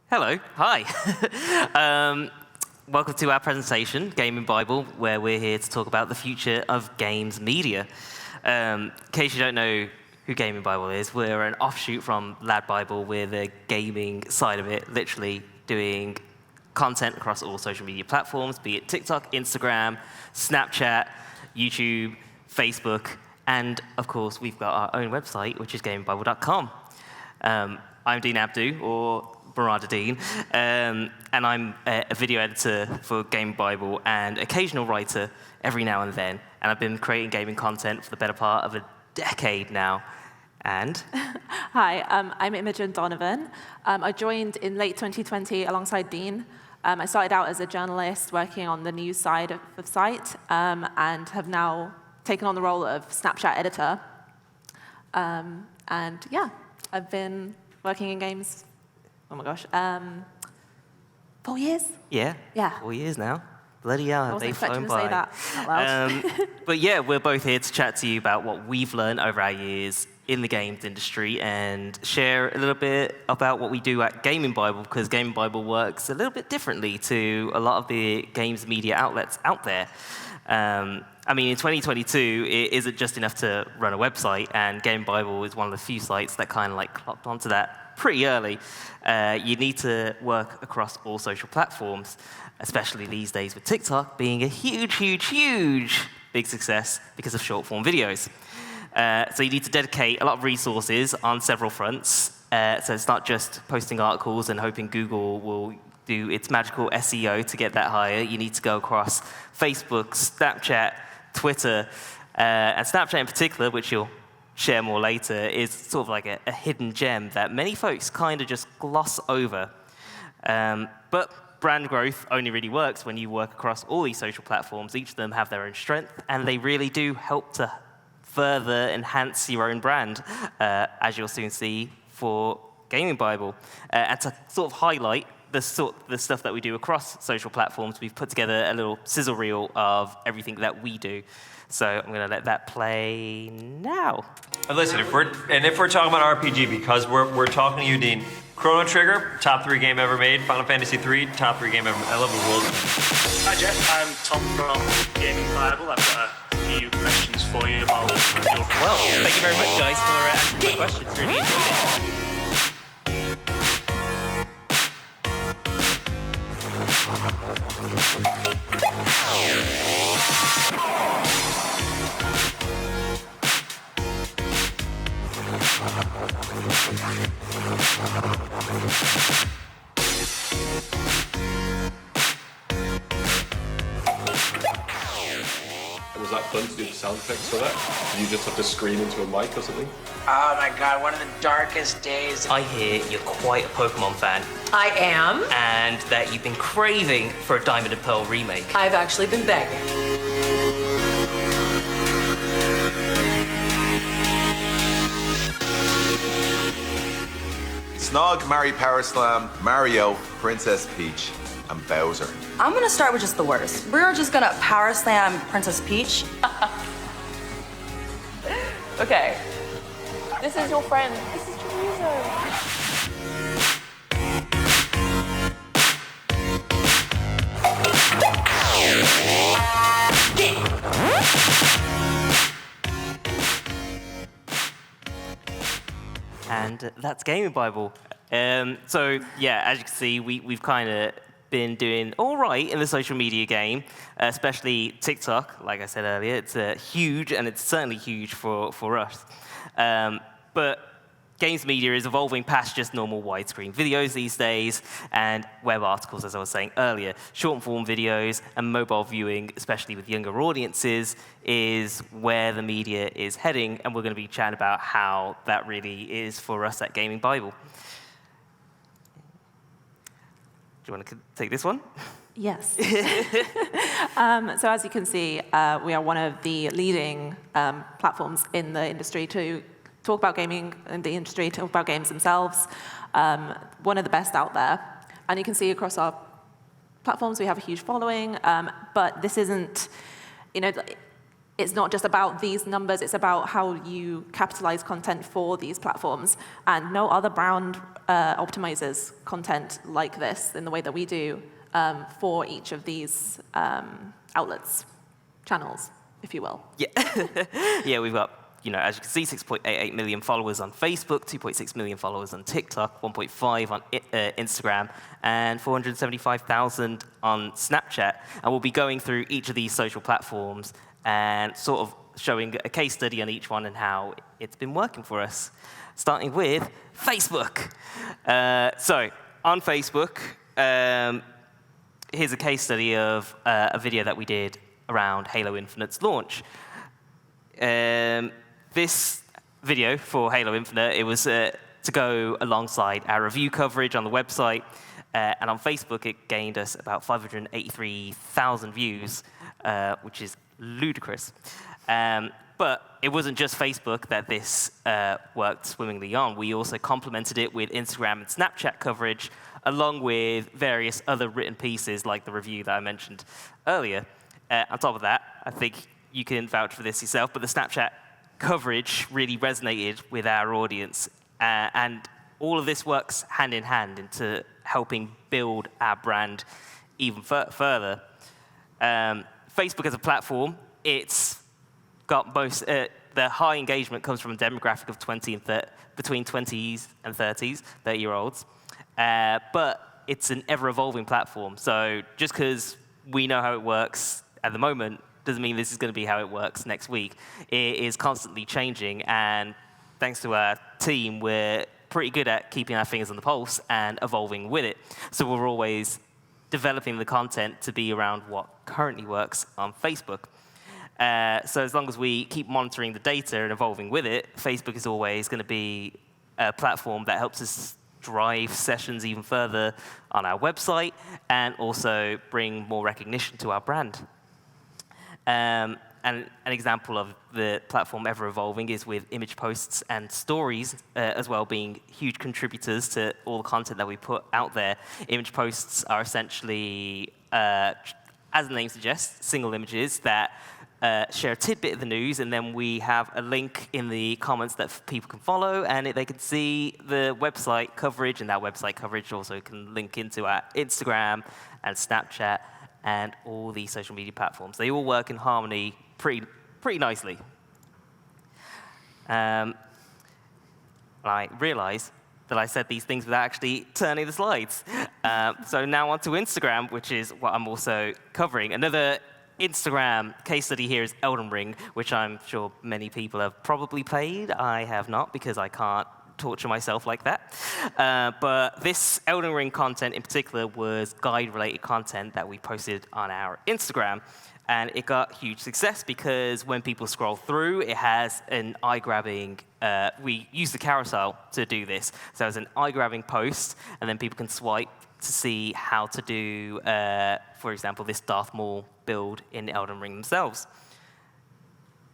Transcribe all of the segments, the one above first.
Hello, hi. Welcome to our presentation, Gaming Bible, where we're here to talk about the future of games media. In case you don't know who Gaming Bible is, we're an offshoot from W.A.S.D Bible. We're the gaming side of it, literally doing content across all social media platforms, be it TikTok, Instagram, Snapchat, YouTube, Facebook, and of course, we've got our own website, which is GAMINGbible.com. I'm Dean Abdu, or Barada Dean, and I'm a video editor for Gaming Bible and occasional writer every now and then. And I've been creating gaming content for the better part of a decade now. And? Hi, I'm Imogen Donovan. I joined in late 2020 alongside Dean. I started out as a journalist working on the news side of the site and have now taken on the role of Snapchat editor. And yeah, I've been working in games, oh my gosh, 4 years? Yeah, 4 years now. Bloody hell, they've flown by. I wasn't expecting to say that out loud. But yeah, we're both here to chat to you about what we've learned over our years in the games industry and share a little bit about what we do at Gaming Bible, because Gaming Bible works a little bit differently to a lot of the games media outlets out there. I mean, in 2022, it isn't just enough to run a website, and Gaming Bible is one of the few sites that kind of like clocked onto that pretty early. You need to work across all social platforms, especially these days with TikTok being a huge big success because of short-form videos. So you need to dedicate a lot of resources on several fronts. So it's not just posting articles and hoping Google will do its magical SEO to get that higher. You need to go across Facebook, Snapchat, Twitter, and Snapchat in particular, which you'll share more later, is sort of like a hidden gem that many folks kind of just gloss over. But brand growth only really works when you work across all these social platforms. Each of them have their own strength, and they really do help to further enhance your own brand, as you'll soon see for Gaming Bible. And to sort of highlight the stuff that we do across social platforms, we've put together a little sizzle reel of everything that we do. So I'm going to let that play now. And listen, if we're talking about RPG, because we're talking to you, Dean, Chrono Trigger, top 3 game ever made. Final Fantasy 3, top 3 game ever. I love the world. Hi Jeff, I'm Tom from Gaming Bible. I've got a few questions for you about your... Well, thank you very much, guys, for answering my questions. Really enjoyed it. Was that fun to do the sound effects for that? Did you just have to scream into a mic or something? Oh my god, one of the darkest days. I hear you're quite a Pokemon fan, I am. and that you've been craving for a Diamond and Pearl remake. I've actually been begging. Snog, Marry, Power Slam, Mario, Princess Peach, and Bowser. I'm gonna start with just the worst. We're just gonna power slam Princess Peach. Okay. This is your friend. This is Chorizo. And that's Gaming Bible. So yeah, as you can see, we've kind of been doing all right in the social media game, especially TikTok. Like I said earlier, it's huge, and it's certainly huge for us. But games media is evolving past just normal widescreen videos these days, and web articles, as I was saying earlier. Short-form videos and mobile viewing, especially with younger audiences, is where the media is heading, and we're going to be chatting about how that really is for us at Gaming Bible. Do you want to take this one? Yes. So as you can see, we are one of the leading platforms in the industry to talk about gaming in the industry, talk about games themselves. One of the best out there. And you can see across our platforms we have a huge following, but this isn't, it's not just about these numbers, it's about how you capitalize content for these platforms. And no other brand optimizes content like this in the way that we do for each of these outlets, channels, if you will. Yeah, yeah, we've got, as you can see, 6.88 million followers on Facebook, 2.6 million followers on TikTok, 1.5 on Instagram, and 475,000 on Snapchat. And we'll be going through each of these social platforms and sort of showing a case study on each one and how it's been working for us. Starting with Facebook. So on Facebook, here's a case study of a video that we did around Halo Infinite's launch. This video for Halo Infinite, it was to go alongside our review coverage on the website. And on Facebook, it gained us about 583,000 views, which is ludicrous. But it wasn't just Facebook that this worked swimmingly on. We also complemented it with Instagram and Snapchat coverage, along with various other written pieces like the review that I mentioned earlier. On top of that, I think you can vouch for this yourself, but the Snapchat coverage really resonated with our audience. And all of this works hand in hand into helping build our brand even further. Facebook as a platform, it's got most, the high engagement comes from a demographic of between 20s and 30s, 30-year-olds. But it's an ever-evolving platform. So just because we know how it works at the moment doesn't mean this is going to be how it works next week. It is constantly changing, and thanks to our team, we're pretty good at keeping our fingers on the pulse and evolving with it. So we're always developing the content to be around what currently works on Facebook. So as long as we keep monitoring the data and evolving with it, Facebook is always going to be a platform that helps us drive sessions even further on our website and also bring more recognition to our brand. And an example of the platform ever evolving is with image posts and stories as well being huge contributors to all the content that we put out there. Image posts are essentially, as the name suggests, single images that share a tidbit of the news, and then we have a link in the comments that people can follow, and they can see the website coverage, and that website coverage also can link into our Instagram and Snapchat and all the social media platforms. They all work in harmony pretty nicely. I realize that I said these things without actually turning the slides. So now on to Instagram, which is what I'm also covering. Another Instagram case study here is Elden Ring, which I'm sure many people have probably played. I have not, because I can't torture myself like that. But this Elden Ring content in particular was guide-related content that we posted on our Instagram. And it got huge success because when people scroll through, it has an eye-grabbing, we use the carousel to do this. So it's an eye-grabbing post, and then people can swipe to see how to do, for example, this Darth Maul build in Elden Ring themselves.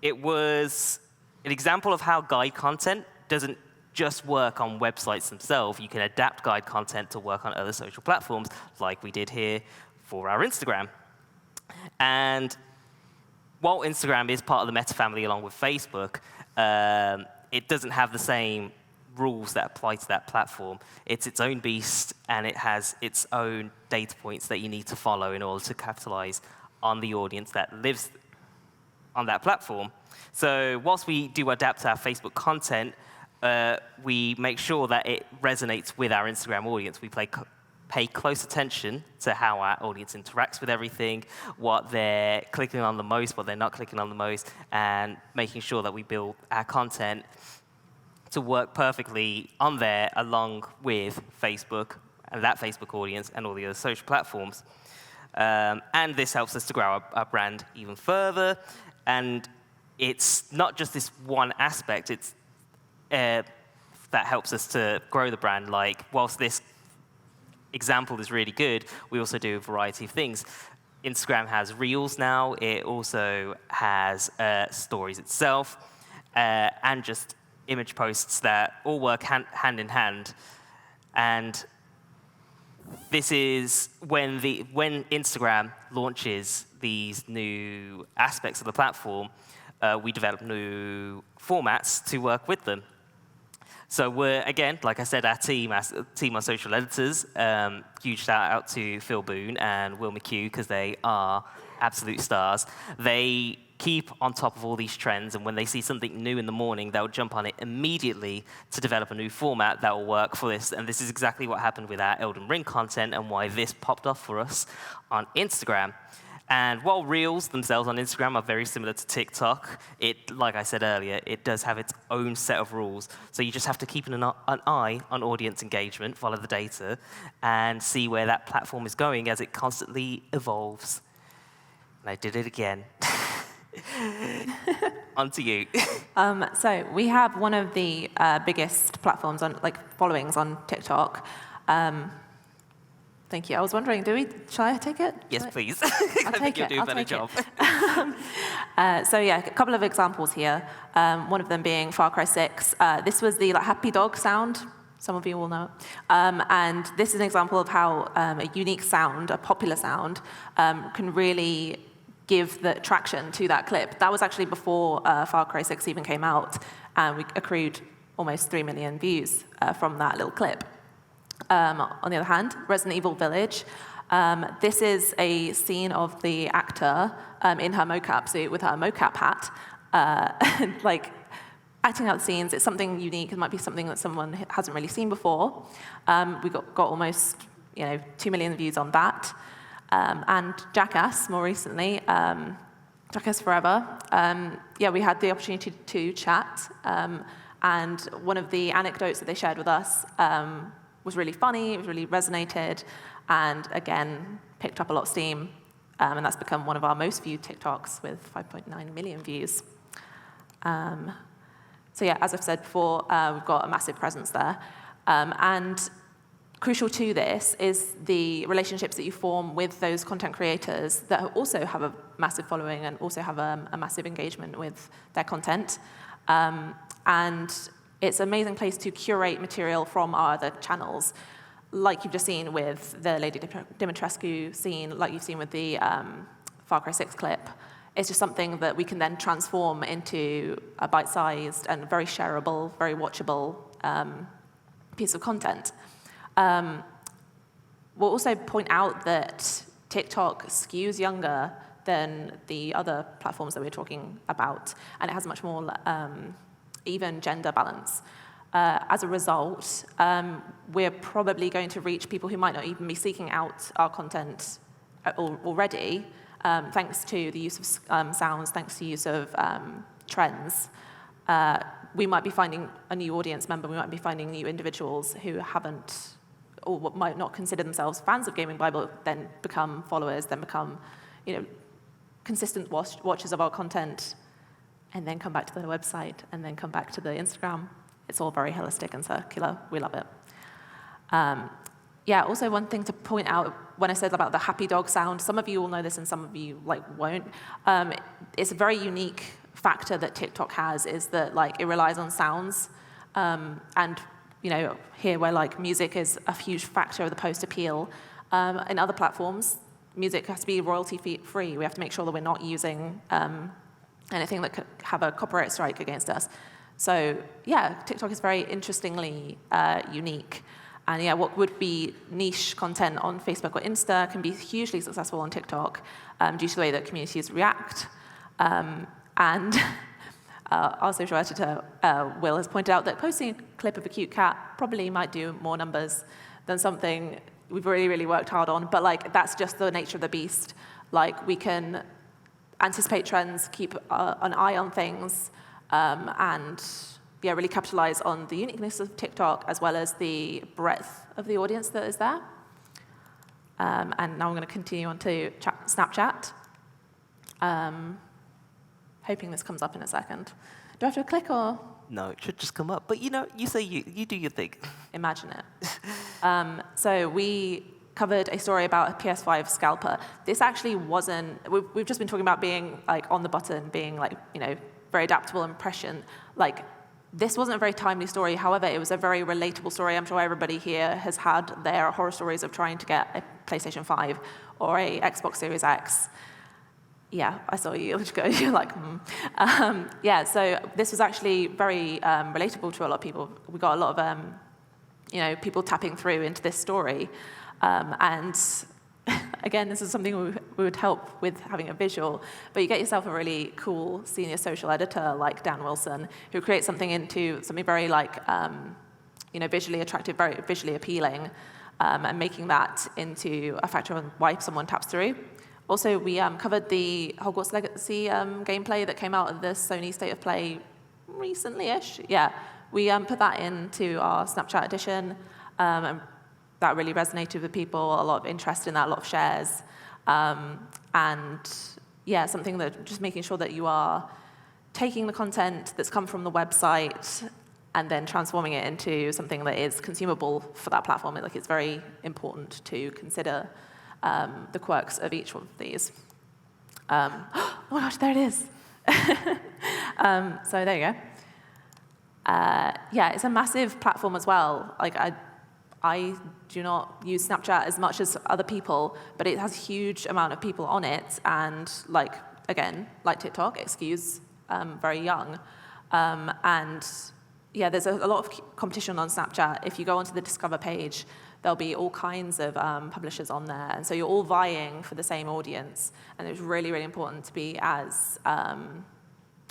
It was an example of how guide content doesn't just work on websites themselves. You can adapt guide content to work on other social platforms, like we did here for our Instagram. And while Instagram is part of the Meta family along with Facebook, it doesn't have the same rules that apply to that platform. It's its own beast, and it has its own data points that you need to follow in order to capitalize on the audience that lives on that platform. So whilst we do adapt our Facebook content, we make sure that it resonates with our Instagram audience. We pay close attention to how our audience interacts with everything, what they're clicking on the most, what they're not clicking on the most, and making sure that we build our content to work perfectly on there along with Facebook and that Facebook audience and all the other social platforms. And this helps us to grow our brand even further. And it's not just this one aspect, it's that helps us to grow the brand. Like, whilst this example is really good, we also do a variety of things. Instagram has Reels now. It also has Stories itself, and just image posts that all work hand in hand. And this is when Instagram launches these new aspects of the platform, we develop new formats to work with them. So we're, again, like I said, our team on social editors, huge shout out to Phil Boone and Will McHugh, because they are absolute stars. They keep on top of all these trends, and when they see something new in the morning, they'll jump on it immediately to develop a new format that will work for this. And this is exactly what happened with our Elden Ring content and why this popped off for us on Instagram. And while Reels themselves on Instagram are very similar to TikTok, like I said earlier, it does have its own set of rules. So you just have to keep an eye on audience engagement, follow the data, and see where that platform is going as it constantly evolves. And I did it again. On to you. So we have one of the biggest platforms on, followings on TikTok. Thank you. I was wondering, shall I take it? Yes, please. I'll take you'll it. do a better job. So yeah, a couple of examples here. One of them being Far Cry 6. This was the happy dog sound. Some of you will know. And this is an example of how a unique sound, a popular sound, can really give the traction to that clip. That was actually before Far Cry 6 even came out, and we accrued almost 3 million views from that little clip. On the other hand, Resident Evil Village. This is a scene of the actor in her mocap suit with her mocap hat, acting out scenes. It's something unique. It might be something that someone hasn't really seen before. We got almost 2 million views on that. And Jackass, more recently, Jackass Forever. We had the opportunity to chat, and one of the anecdotes that they shared with us was really funny, it was really resonated, and again, picked up a lot of steam, and that's become one of our most viewed TikToks with 5.9 million views. So yeah, as I've said before, we've got a massive presence there. And crucial to this is the relationships that you form with those content creators that also have a massive following and also have a massive engagement with their content. And it's an amazing place to curate material from our other channels, like you've just seen with the Lady Dimitrescu scene, like you've seen with the Far Cry 6 clip. It's just something that we can then transform into a bite-sized and very shareable, very watchable piece of content. We'll also point out that TikTok skews younger than the other platforms that we're talking about, and it has much more even gender balance. As a result, we're probably going to reach people who might not even be seeking out our content already, thanks to the use of sounds, thanks to the use of trends. We might be finding a new audience member, we might be finding new individuals who haven't, or what might not consider themselves fans of GAMINGbible, then become followers, then become consistent watchers of our content, and then come back to the website, and then come back to the Instagram. It's all very holistic and circular. We love it. Also one thing to point out when I said about the happy dog sound, some of you will know this and some of you won't. It's a very unique factor that TikTok has, is that it relies on sounds. And here where music is a huge factor of the post appeal, in other platforms, music has to be royalty free. We have to make sure that we're not using anything that could have a copyright strike against us. So yeah, TikTok is very interestingly unique. And yeah, what would be niche content on Facebook or Insta can be hugely successful on TikTok due to the way that communities react. And our social editor, Will, has pointed out that posting a clip of a cute cat probably might do more numbers than something we've really, really worked hard on. But that's just the nature of the beast. We can anticipate trends, keep an eye on things, and really capitalize on the uniqueness of TikTok as well as the breadth of the audience that is there. And now I'm going to continue on to Snapchat. Hoping this comes up in a second. Do I have to click or? No, it should just come up. But you say you do your thing. Imagine it. So we covered a story about a PS5 scalper. This actually wasn't, we've just been talking about being on the button, being very adaptable and prescient. This wasn't a very timely story. However, it was a very relatable story. I'm sure everybody here has had their horror stories of trying to get a PlayStation 5 or a Xbox Series X. Yeah, I saw you go. You're like, yeah. So this was actually very relatable to a lot of people. We got a lot of people tapping through into this story, and again, this is something we would help with having a visual. But you get yourself a really cool senior social editor like Dan Wilson, who creates something into something very like visually attractive, very visually appealing, and making that into a factor on why someone taps through. Also, we covered the Hogwarts Legacy gameplay that came out of the Sony State of Play recently-ish. Yeah, we put that into our Snapchat edition, and that really resonated with people. A lot of interest in that, a lot of shares, and yeah, something that just making sure that you are taking the content that's come from the website and then transforming it into something that is consumable for that platform. Like, it's very important to consider the quirks of each one of these. Oh my gosh, there it is. So there you go. Yeah, it's a massive platform as well. Like, I do not use Snapchat as much as other people, but it has a huge amount of people on it, and like TikTok, it skews very young. And yeah, there's a lot of competition on Snapchat. If you go onto the Discover page, there'll be all kinds of publishers on there, and so you're all vying for the same audience. And it's really, really important to be as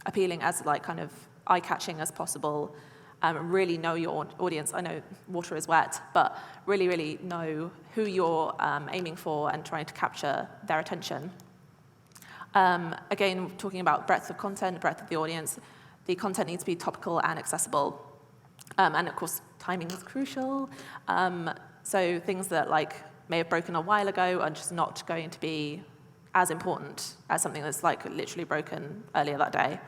appealing, as like kind of eye-catching as possible. Really know your audience. I know water is wet, but really, really know who you're aiming for and trying to capture their attention. Again, talking about breadth of content, breadth of the audience, the content needs to be topical and accessible. And of course, timing is crucial. So things that like may have broken a while ago are just not going to be as important as something that's like literally broken earlier that day.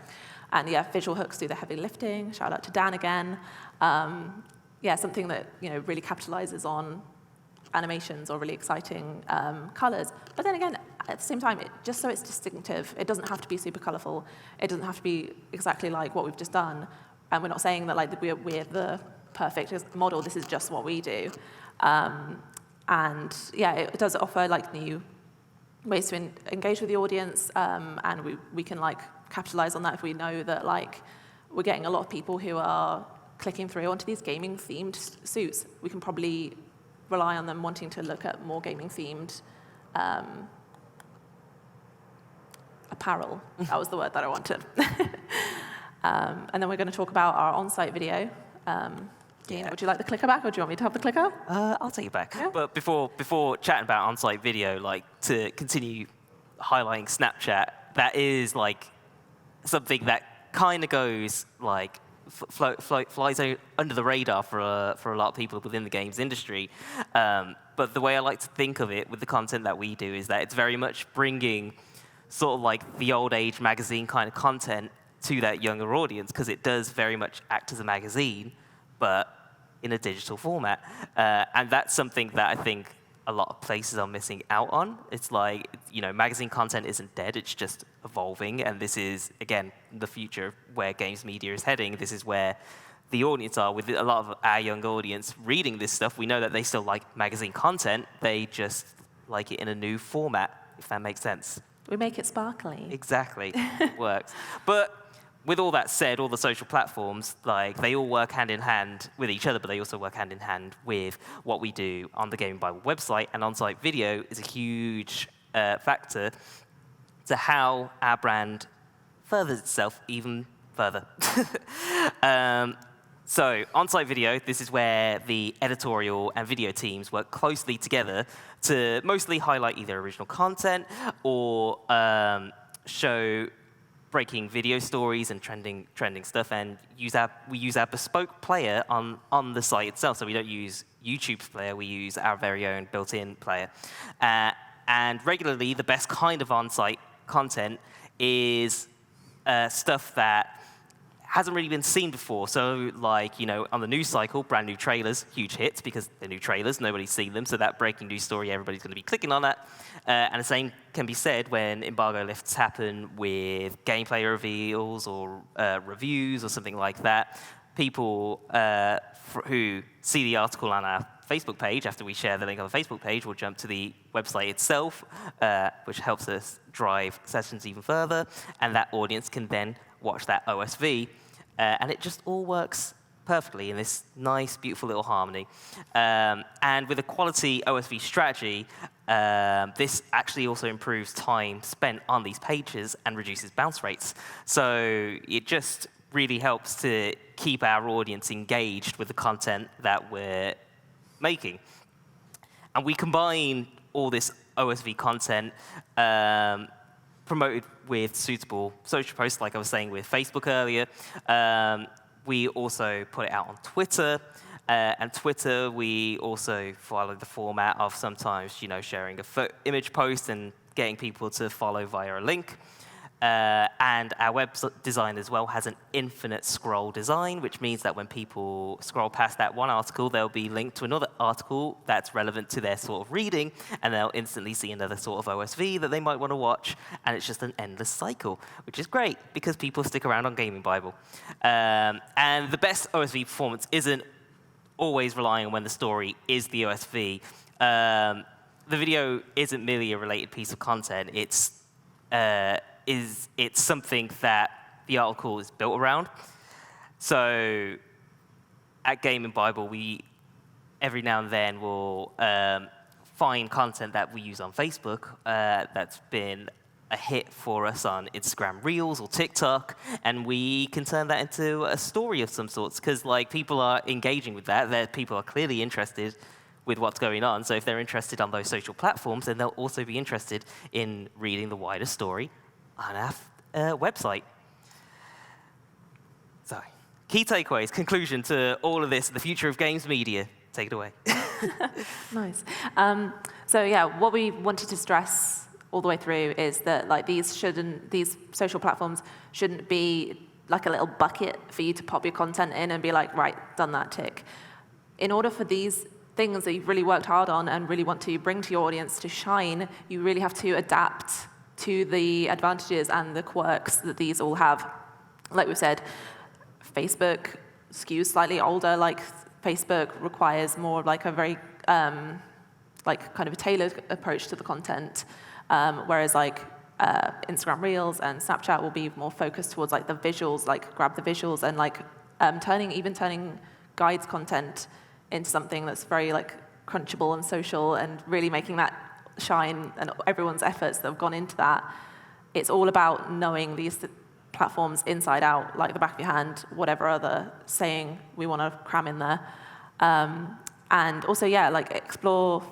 And yeah, visual hooks do the heavy lifting. Shout out to Dan again. Yeah, something that really capitalizes on animations or really exciting colors. But then again, at the same time, just so it's distinctive, it doesn't have to be super colorful. It doesn't have to be exactly like what we've just done. And we're not saying that like we're the perfect model. This is just what we do. And yeah, it does offer like new ways to engage with the audience, and we can like capitalize on that if we know that like we're getting a lot of people who are clicking through onto these gaming themed suits. We can probably rely on them wanting to look at more gaming themed apparel. That was the word that I wanted. And then we're going to talk about our on-site video. Dean, would you like the clicker back, or do you want me to have the clicker? I'll take it back. Yeah. But before chatting about on-site video, like to continue highlighting Snapchat, that is like something that kind of goes like flies under the radar for a lot of people within the games industry. But the way I like to think of it with the content that we do is that it's very much bringing sort of like the old age magazine kind of content to that younger audience, because it does very much act as a magazine, but in a digital format. And that's something that I think a lot of places are missing out on. It's like, magazine content isn't dead, it's just evolving. And this is, again, the future where games media is heading. This is where the audience are. With a lot of our young audience reading this stuff, we know that they still like magazine content. They just like it in a new format, if that makes sense. We make it sparkly. Exactly, it works. But with all that said, all the social platforms, like, they all work hand in hand with each other, but they also work hand in hand with what we do on the GAMINGbible website. And on-site video is a huge factor to how our brand furthers itself even further. So on-site video, this is where the editorial and video teams work closely together to mostly highlight either original content or show breaking video stories and trending stuff, and we use our bespoke player on the site itself. So we don't use YouTube's player, we use our very own built-in player. And regularly, the best kind of on-site content is stuff that hasn't really been seen before. So like, on the news cycle, brand new trailers, huge hits because they're new trailers, nobody's seen them. So that breaking news story, everybody's going to be clicking on that. And the same can be said when embargo lifts happen with gameplay reveals or reviews or something like that. People who see the article on our Facebook page, after we share the link on the Facebook page, we'll jump to the website itself, which helps us drive sessions even further, and that audience can then watch that OSV, and it just all works perfectly in this nice, beautiful little harmony. And with a quality OSV strategy, this actually also improves time spent on these pages and reduces bounce rates. So it just really helps to keep our audience engaged with the content that we're making. And we combine all this OSV content promoted with suitable social posts, like I was saying with Facebook earlier. We also put it out on Twitter. And Twitter, we also follow the format of sometimes, sharing a image post and getting people to follow via a link. And our web design as well has an infinite scroll design, which means that when people scroll past that one article, they'll be linked to another article that's relevant to their sort of reading, and they'll instantly see another sort of OSV that they might want to watch, and it's just an endless cycle, which is great because people stick around on GAMINGbible. And the best OSV performance isn't always relying on when the story is the OSV. The video isn't merely a related piece of content. It's something that the article is built around. So at GAMINGbible, we every now and then will find content that we use on Facebook that's been a hit for us on Instagram Reels or TikTok, and we can turn that into a story of some sorts, because people are engaging with that. People are clearly interested with what's going on. So if they're interested on those social platforms, then they'll also be interested in reading the wider story on our website. So, key takeaways, conclusion to all of this, the future of games media. Take it away. Nice. So yeah, what we wanted to stress all the way through is that these social platforms shouldn't be like a little bucket for you to pop your content in and be like, right, done that, tick. In order for these things that you've really worked hard on and really want to bring to your audience to shine, you really have to adapt to the advantages and the quirks that these all have. Like we've said, Facebook skews slightly older. Facebook requires more of a very kind of a tailored approach to the content, whereas Instagram Reels and Snapchat will be more focused towards the visuals, grab the visuals, and turning guides content into something that's very crunchable and social, and really making that shine, and everyone's efforts that have gone into that. It's all about knowing these platforms inside out, like the back of your hand, whatever other saying we want to cram in there. And also, explore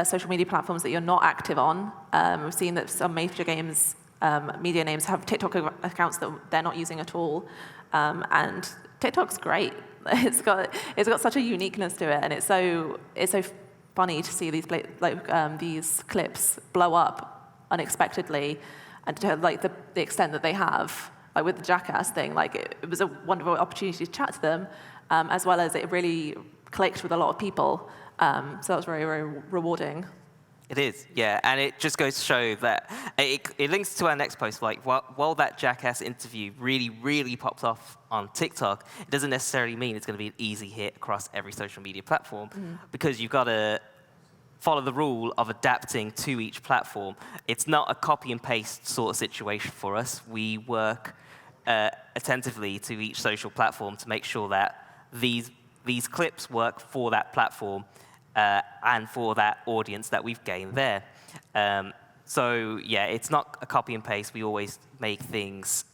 social media platforms that you're not active on. We've seen that some major games, media names have TikTok accounts that they're not using at all. And TikTok's great. It's got such a uniqueness to it, and it's so funny to see these clips blow up unexpectedly, and to the extent that they have, with the Jackass thing. It was a wonderful opportunity to chat to them, as well as it really clicked with a lot of people. So that was very, very rewarding. It is, yeah, and it just goes to show that it links to our next post. While that Jackass interview really, really pops off on TikTok, it doesn't necessarily mean it's going to be an easy hit across every social media platform, because you've got to follow the rule of adapting to each platform. It's not a copy and paste sort of situation for us. We work attentively to each social platform to make sure that these clips work for that platform. And for that audience that we've gained there. So yeah, it's not a copy and paste. We always make things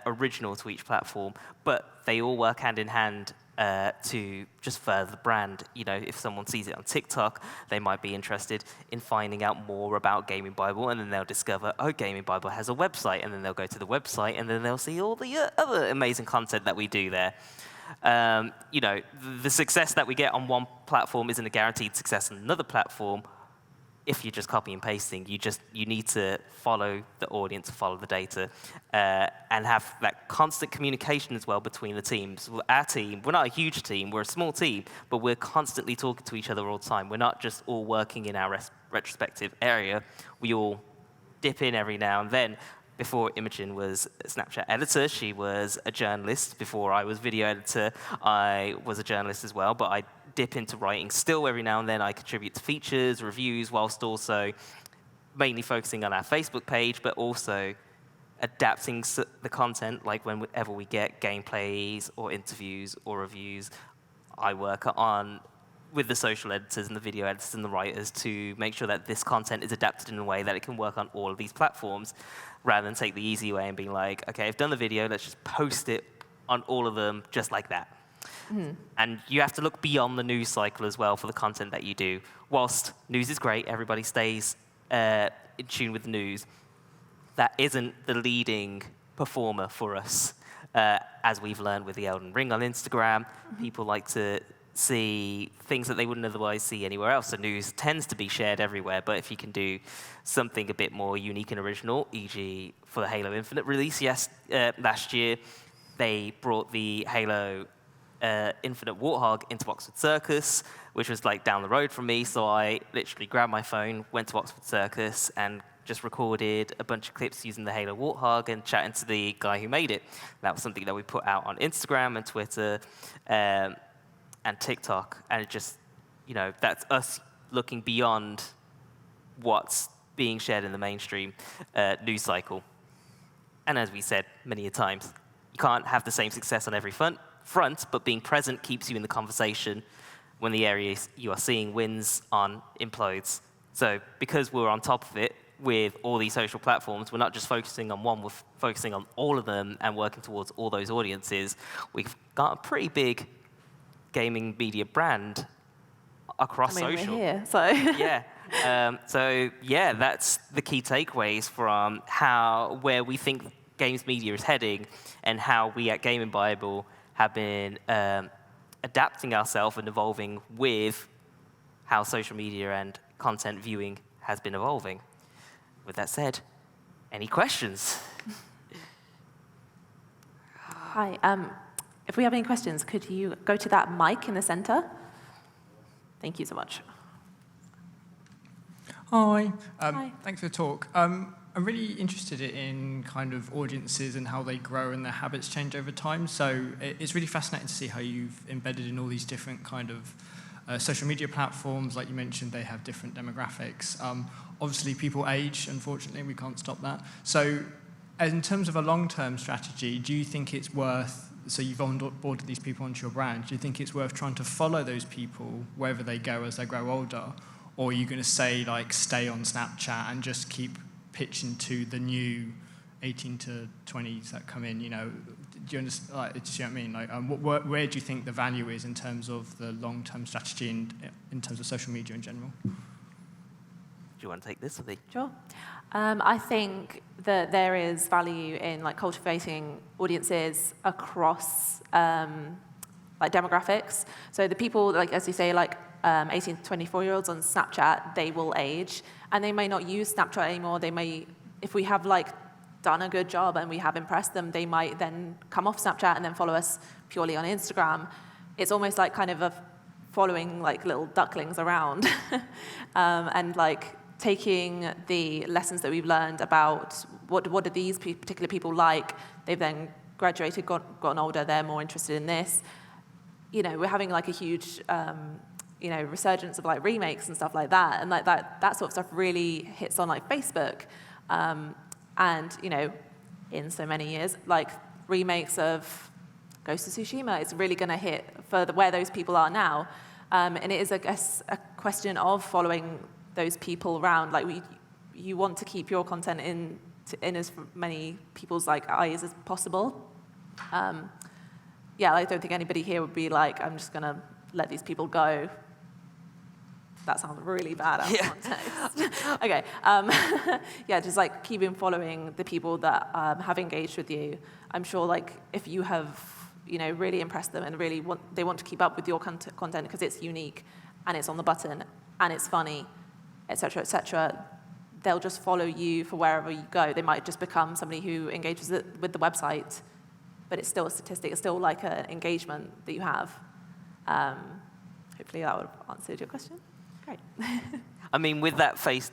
original to each platform, but they all work hand in hand to just further the brand. If someone sees it on TikTok, they might be interested in finding out more about GAMINGbible, and then they'll discover, oh, GAMINGbible has a website, and then they'll go to the website, and then they'll see all the other amazing content that we do there. The success that we get on one platform isn't a guaranteed success on another platform. If you're just copy and pasting, you need to follow the audience, follow the data, and have that constant communication as well between the teams. Our team, we're not a huge team, we're a small team, but we're constantly talking to each other all the time. We're not just all working in our retrospective area. We all dip in every now and then. Before Imogen was a Snapchat editor, she was a journalist. Before I was video editor, I was a journalist as well, but I dip into writing. Still, every now and then, I contribute to features, reviews, whilst also mainly focusing on our Facebook page, but also adapting the content, like whenever we get gameplays or interviews or reviews, I work on with the social editors and the video editors and the writers to make sure that this content is adapted in a way that it can work on all of these platforms, rather than take the easy way and being like, okay, I've done the video, let's just post it on all of them just like that. And you have to look beyond the news cycle as well for the content that you do. Whilst news is great, everybody stays in tune with the news, that isn't the leading performer for us. As we've learned with the Elden Ring on Instagram, people like to see things that they wouldn't otherwise see anywhere else. So news tends to be shared everywhere, but if you can do something a bit more unique and original, e.g. for the Halo Infinite release last year, they brought the Halo Infinite Warthog into Oxford Circus, which was like down the road from me, so I literally grabbed my phone, went to Oxford Circus, and just recorded a bunch of clips using the Halo Warthog and chatting to the guy who made it. That was something that we put out on Instagram and Twitter and TikTok, and it just, that's us looking beyond what's being shared in the mainstream news cycle. And as we said many a times, you can't have the same success on every front, but being present keeps you in the conversation when the areas you are seeing wins on implodes. So because we're on top of it with all these social platforms, we're not just focusing on one, we're focusing on all of them and working towards all those audiences. We've got a pretty big gaming media brand across social. We're here, so. Yeah. That's the key takeaways from where we think games media is heading, and how we at GAMINGbible have been adapting ourselves and evolving with how social media and content viewing has been evolving. With that said, any questions? Hi. If we have any questions, could you go to that mic in the center? Thank you so much. Hi. Hi. Thanks for the talk. I'm really interested in kind of audiences and how they grow and their habits change over time. So it's really fascinating to see how you've embedded in all these different kind of social media platforms. Like you mentioned, they have different demographics. Obviously, people age, unfortunately, we can't stop that. So in terms of a long-term strategy, do you think it's worth, so you've onboarded these people onto your brand, do you think it's worth trying to follow those people wherever they go as they grow older? Or are you going to say, like, stay on Snapchat and just keep pitching to the new 18 to 20s that come in? Do you understand? Like, do you know what I mean? Like, where do you think the value is in terms of the long-term strategy and in terms of social media in general? Do you want to take this, or the? Sure. I think that there is value in cultivating audiences across demographics. So the people, as you say, 18 to 24-year-olds on Snapchat, they will age, and they may not use Snapchat anymore. They may, if we have done a good job and we have impressed them, they might then come off Snapchat and then follow us purely on Instagram. It's almost like kind of a following little ducklings around, and taking the lessons that we've learned about what are these particular people like. They've then graduated, gotten older, they're more interested in this. We're having a huge resurgence of remakes and stuff like that, and that sort of stuff really hits on Facebook, and in so many years, remakes of Ghost of Tsushima is really going to hit further where those people are now, and it is, I guess, a question of following those people around. You want to keep your content in as many people's eyes as possible. I don't think anybody here would be I'm just going to let these people go. That sounds really bad out of context. Okay. Just keeping following the people that have engaged with you. I'm sure if you have really impressed them and really they want to keep up with your content because it's unique and it's on the button and it's funny, etc., they'll just follow you for wherever you go. They might just become somebody who engages with the website, but it's still a statistic. It's still an engagement that you have. Hopefully that would have answered your question. Great. I mean, with that for us,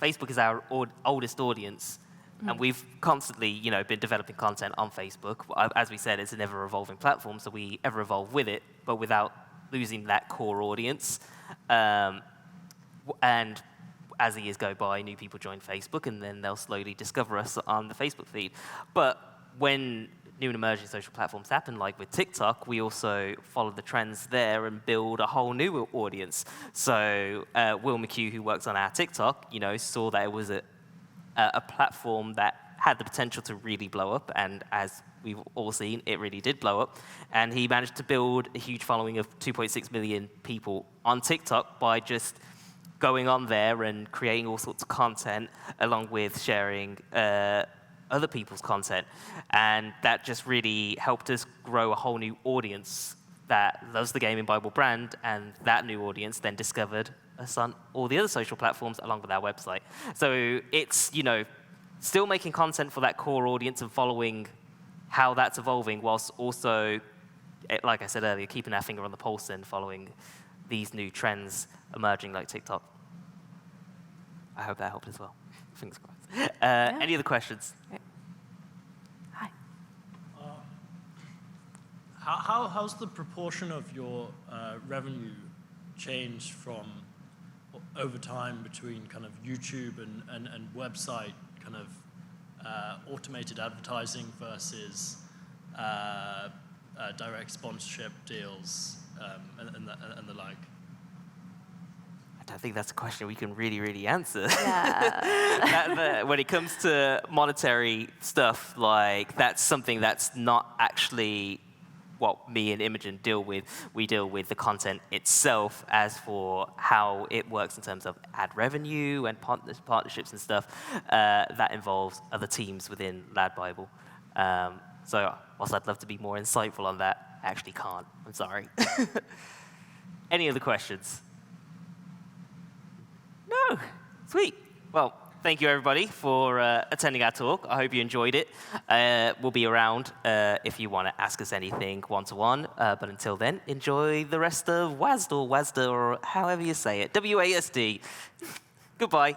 Facebook is our oldest audience, and we've constantly, been developing content on Facebook. As we said, it's an ever-evolving platform, so we ever evolve with it. but without losing that core audience. And as the years go by, new people join Facebook, and then they'll slowly discover us on the Facebook feed. But when new and emerging social platforms happen, like with TikTok, we also follow the trends there and build a whole new audience. So Will McHugh, who works on our TikTok, saw that it was a platform that had the potential to really blow up, and as we've all seen, it really did blow up. And he managed to build a huge following of 2.6 million people on TikTok by just going on there and creating all sorts of content, along with sharing other people's content. And that just really helped us grow a whole new audience that loves the Gaming Bible brand, and that new audience then discovered us on all the other social platforms along with our website. So it's, still making content for that core audience and following how that's evolving, whilst also, like I said earlier, keeping our finger on the pulse and following these new trends emerging like TikTok. I hope that helped as well. Fingers crossed. Any other questions? Hi. How's the proportion of your revenue changed from over time between kind of YouTube and website kind of automated advertising versus direct sponsorship deals and the like? I don't think that's a question we can really answer. Yeah. When it comes to monetary stuff, that's something that's not actually what me and Imogen deal with. We deal with the content itself. As for how it works in terms of ad revenue and partnerships and stuff, that involves other teams within LADbible. So whilst I'd love to be more insightful on that, I actually can't. I'm sorry. Any other questions? No. Sweet. Well, thank you, everybody, for attending our talk. I hope you enjoyed it. We'll be around if you want to ask us anything one-to-one. But until then, enjoy the rest of W.A.S.D or however you say it. W.A.S.D. Goodbye.